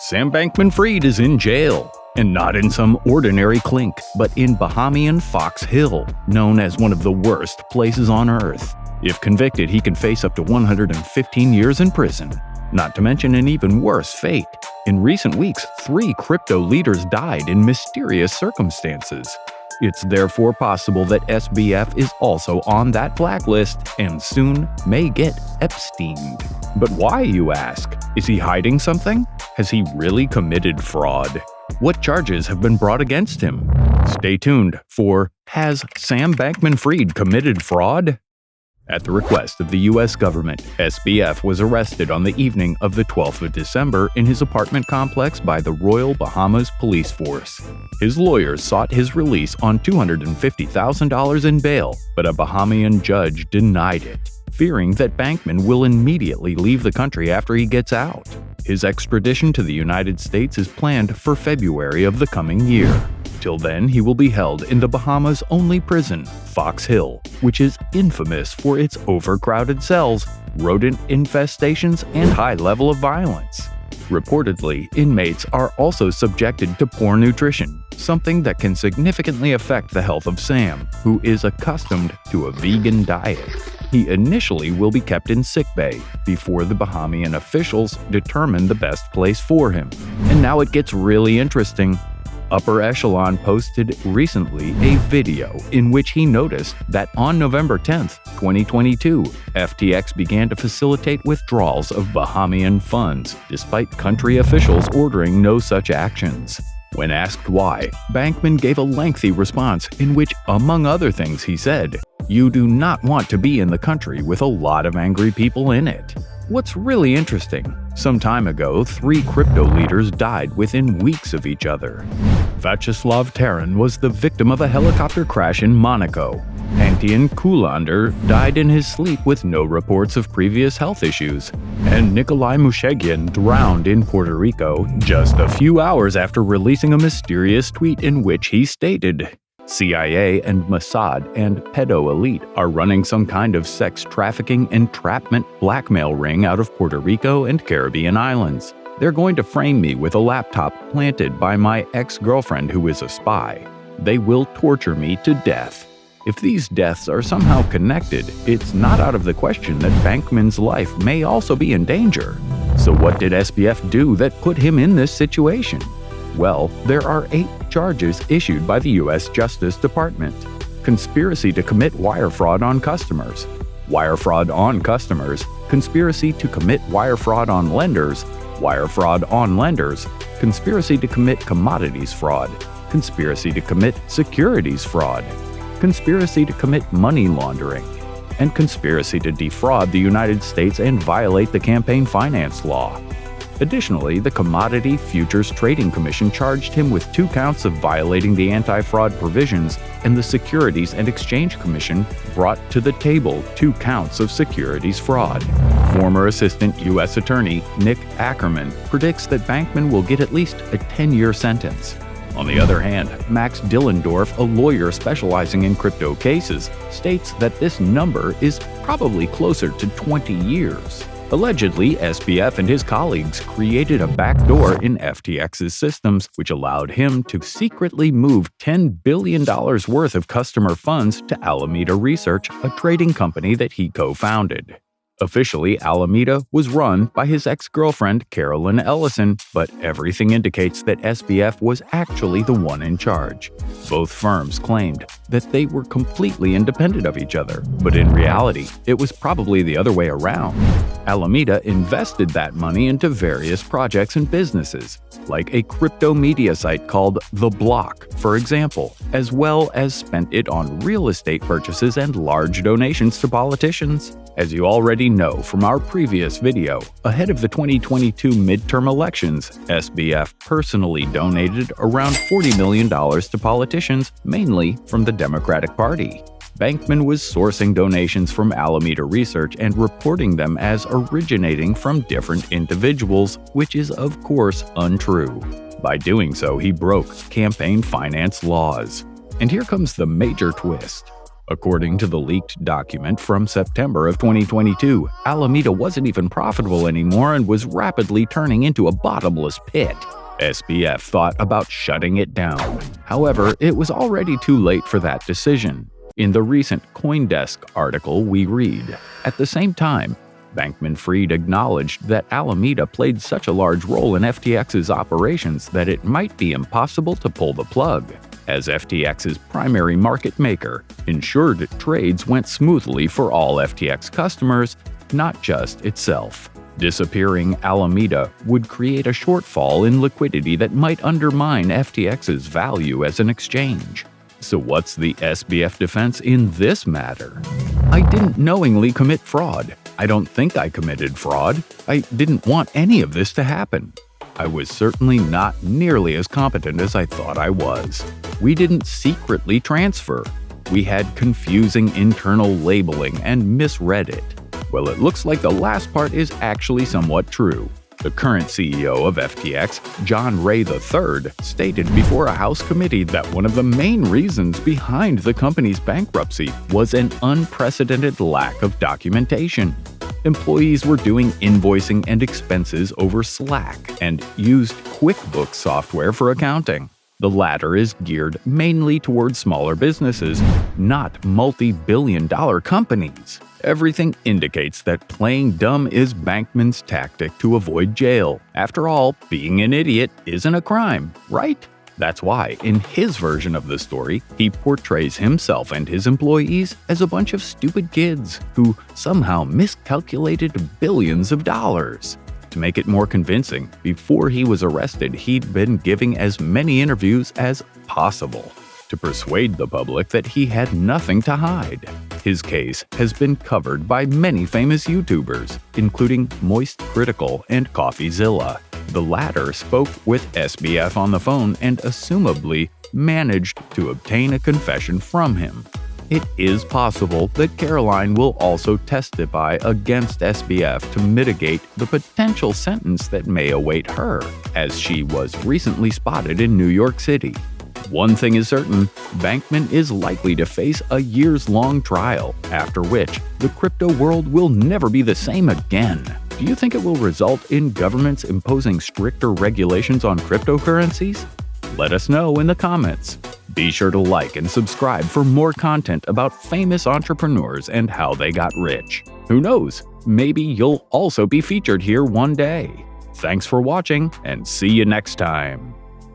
Sam Bankman-Fried is in jail, and not in some ordinary clink, but in Bahamian Fox Hill, known as one of the worst places on earth. If convicted, he can face up to 115 years in prison, not to mention an even worse fate. In recent weeks, 3 crypto leaders died in mysterious circumstances. It's therefore possible that SBF is also on that blacklist and soon may get Epsteined. But why, you ask? Is he hiding something? Has he really committed fraud? What charges have been brought against him? Stay tuned for Has Sam Bankman-Fried committed fraud? At the request of the U.S. government, SBF was arrested on the evening of the 12th of December in his apartment complex by the Royal Bahamas Police Force. His lawyers sought his release on $250,000 in bail, but a Bahamian judge denied it, fearing that Bankman will immediately leave the country after he gets out. His extradition to the United States is planned for February of the coming year. Till then, he will be held in the Bahamas' only prison, Fox Hill, which is infamous for its overcrowded cells, rodent infestations, and high level of violence. Reportedly, inmates are also subjected to poor nutrition, something that can significantly affect the health of Sam, who is accustomed to a vegan diet. He initially will be kept in sickbay before the Bahamian officials determine the best place for him. And now it gets really interesting. Upper Echelon posted recently a video in which he noticed that on November 10, 2022, FTX began to facilitate withdrawals of Bahamian funds, despite country officials ordering no such actions. When asked why, Bankman gave a lengthy response in which, among other things, he said, "You do not want to be in the country with a lot of angry people in it." What's really interesting, some time ago, 3 crypto leaders died within weeks of each other. Vyacheslav Taran was the victim of a helicopter crash in Monaco. Antian Kulander died in his sleep with no reports of previous health issues. And Nikolai Mushegin drowned in Puerto Rico just a few hours after releasing a mysterious tweet in which he stated, CIA and Mossad and pedo elite are running some kind of sex trafficking entrapment blackmail ring out of Puerto Rico and Caribbean islands. They're going to frame me with a laptop planted by my ex-girlfriend who is a spy. They will torture me to death. If these deaths are somehow connected, it's not out of the question that Bankman's life may also be in danger. So what did SBF do that put him in this situation? Well, there are 8 charges issued by the U.S. Justice Department. Conspiracy to commit wire fraud on customers, wire fraud on customers, conspiracy to commit wire fraud on lenders, wire fraud on lenders, conspiracy to commit commodities fraud, conspiracy to commit securities fraud, conspiracy to commit money laundering, and conspiracy to defraud the United States and violate the campaign finance law. Additionally, the Commodity Futures Trading Commission charged him with 2 counts of violating the anti-fraud provisions, and the Securities and Exchange Commission brought to the table 2 counts of securities fraud. Former Assistant U.S. Attorney Nick Ackerman predicts that Bankman will get at least a 10-year sentence. On the other hand, Max Dillendorf, a lawyer specializing in crypto cases, states that this number is probably closer to 20 years. Allegedly, SBF and his colleagues created a backdoor in FTX's systems, which allowed him to secretly move $10 billion worth of customer funds to Alameda Research, a trading company that he co-founded. Officially, Alameda was run by his ex-girlfriend Carolyn Ellison, but everything indicates that SBF was actually the one in charge. Both firms claimed that they were completely independent of each other, but in reality, it was probably the other way around. Alameda invested that money into various projects and businesses, like a crypto media site called The Block, for example, as well as spent it on real estate purchases and large donations to politicians. As you already know from our previous video, ahead of the 2022 midterm elections, SBF personally donated around $40 million to politicians, mainly from the Democratic Party. Bankman was sourcing donations from Alameda Research and reporting them as originating from different individuals, which is of course untrue. By doing so, he broke campaign finance laws. And here comes the major twist. According to the leaked document from September of 2022, Alameda wasn't even profitable anymore and was rapidly turning into a bottomless pit. SBF thought about shutting it down. However, it was already too late for that decision. In the recent CoinDesk article, we read, "At the same time, Bankman-Fried acknowledged that Alameda played such a large role in FTX's operations that it might be impossible to pull the plug. As FTX's primary market maker, ensured trades went smoothly for all FTX customers, not just itself. Disappearing Alameda would create a shortfall in liquidity that might undermine FTX's value as an exchange." So what's the SBF defense in this matter? "I didn't knowingly commit fraud. I don't think I committed fraud. I didn't want any of this to happen. I was certainly not nearly as competent as I thought I was. We didn't secretly transfer. We had confusing internal labeling and misread it." Well, it looks like the last part is actually somewhat true. The current CEO of FTX, John Ray III, stated before a House committee that one of the main reasons behind the company's bankruptcy was an unprecedented lack of documentation. Employees were doing invoicing and expenses over Slack and used QuickBooks software for accounting. The latter is geared mainly towards smaller businesses, not multi-billion-dollar companies. Everything indicates that playing dumb is Bankman's tactic to avoid jail. After all, being an idiot isn't a crime, right? That's why, in his version of the story, he portrays himself and his employees as a bunch of stupid kids who somehow miscalculated billions of dollars. To make it more convincing, before he was arrested, he'd been giving as many interviews as possible to persuade the public that he had nothing to hide. His case has been covered by many famous YouTubers, including Moist Critical and CoffeeZilla. The latter spoke with SBF on the phone and assumably managed to obtain a confession from him. It is possible that Caroline will also testify against SBF to mitigate the potential sentence that may await her, as she was recently spotted in New York City. One thing is certain, Bankman is likely to face a years-long trial, after which the crypto world will never be the same again. Do you think it will result in governments imposing stricter regulations on cryptocurrencies? Let us know in the comments. Be sure to like and subscribe for more content about famous entrepreneurs and how they got rich. Who knows, maybe you'll also be featured here one day. Thanks for watching, and see you next time.